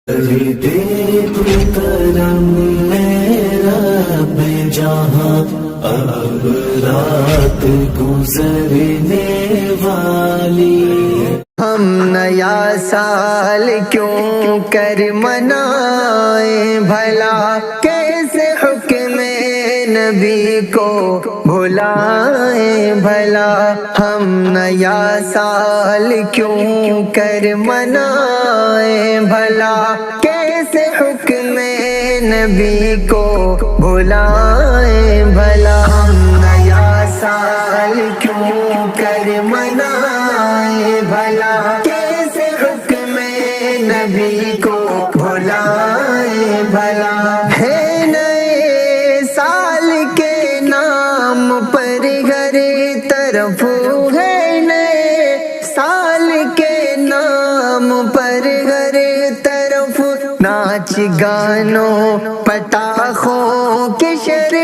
دے تو کرم میرا بے جہاں اب رات گزرنے والی۔ ہم نیا سال کیوں کر منائیں بھلا، کیسے حکم نبی کو بھلائیں بھلا۔ ہم نیا سال کیوں کر منائیں بھلا، کیسے حکم نبی کو بھلائیں بھلا۔ ہم نیا سال کیوں کر منائیں بھلا، کیسے حکم نبی کو بھلائیں بھلا۔ ہے نئے سال کے نام پر ہر طرف، ہے نئے سال کے نام پر ہر طرف، ناچ گانوں پٹاخوں کے شر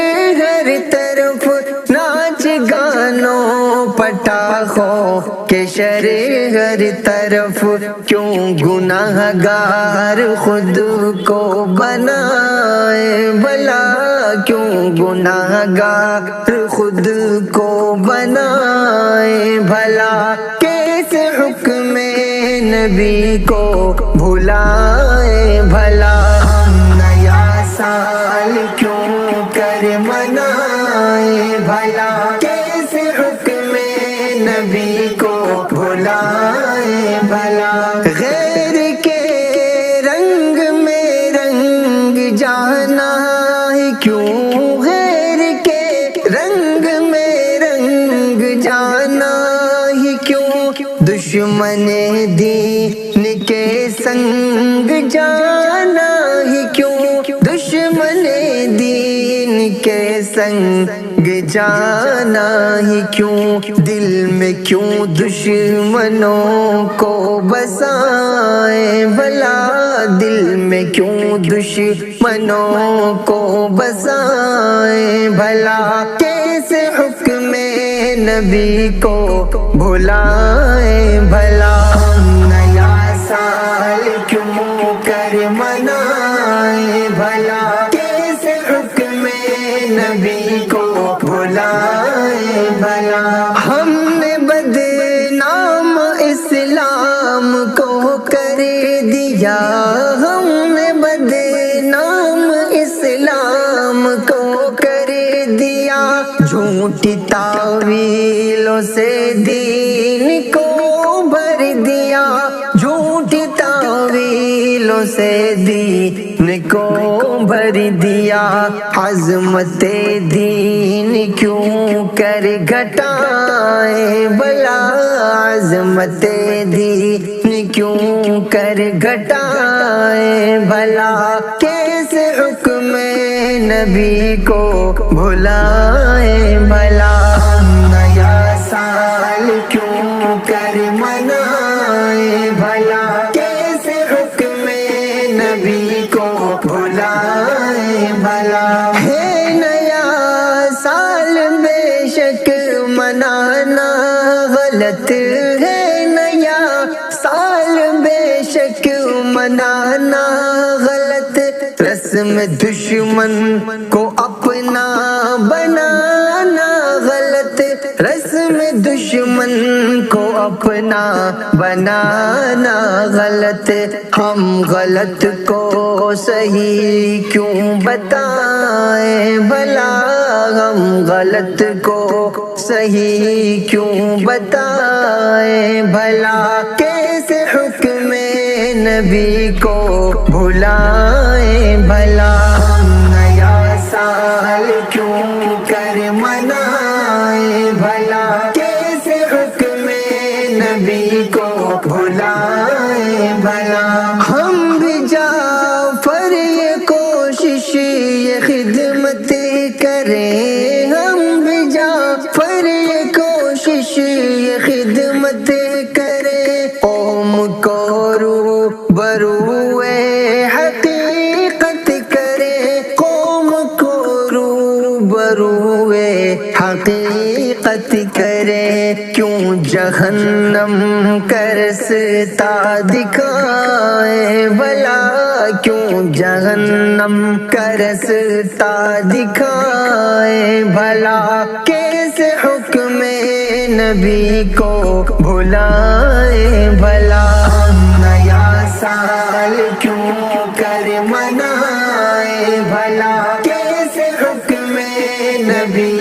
ہر طرف، ناچ گانوں پٹاخوں کے شر ہر طرف۔ کیوں گناہ گار خود کو بنائے بھلا، کیوں گناہ گار خود کو بنائے بھلا، کیسے حکم نبی کو بھلائے بھلا۔ ہم نیا سال کیوں کر منائے بھلا، کیسے حکم نبی کو بھلائے بھلا۔ غیر کے رنگ میں رنگ جانا ہے کیوں، غیر کے رنگ میں رنگ جانا ہی کیوں، دشمن دین کے سنگ جانا ہی کیوں، دشمن دین کے سنگ جانا ہی کیوں، دل میں کیوں دشمنوں کو بسائیں بھلا، دل میں کیوں دشمنوں کو بسائیں بھلا، کیسے حکم نبی کو بھلائیں بھلا۔ ہم نیا سال کیوں کر منائیں بھلا، کیسے حکم نبی کو بھلائیں بھلا۔ ہم نے بدنام اسلام کو کر دیا، ہم نے بدنام اسلام کو کر دیا، جھوٹی تعویلوں سے دین کو بھر دیا، جھوٹی تعویلوں سے دین کو بھر دیا۔ عظمت دین کیوں کر گھٹائیں بھلا، عظمت دین کیوں کر گھٹائیں بھلا، کیسے حکم نبی کو بھلائیں بھلا۔ ہم نیا سال کیوں کر منائیں بھلا، کیسے حکم نبی کو بھلائیں بھلا۔ ہے نیا سال بے شک منانا غلط ہے، نیا سال بے شک منانا غلط، رسم دشمن کو اپنا بنانا غلط، رسم دشمن کو اپنا بنانا غلط۔ ہم غلط کو صحیح کیوں بتائیں بھلا، ہم غلط کو صحیح کیوں بتائیں بھلا، کیسے حکم نبی کو بھلائیں بھلا۔ ہم نیا سال کیوں کر منائیں بھلا، کیسے حکم نبی کو بھلائیں بھلا۔ ہم بھی جعفر یہ کوشش یہ خدمت کریں، ہم بھی جعفر یہ کوشش یہ خدمت کریں، قوم کو روبروئے حقیقت کرے، قوم کو روبروئے حقیقت کرے، کیوں جہنم کا رستہ دکھائے بھلا، کیوں جہنم کا رستہ دکھائے بھلا کیسے حکم نبی کو بھلائے بھلا نیا سال کیوں کر منائے بھلا کیسے حکم نبی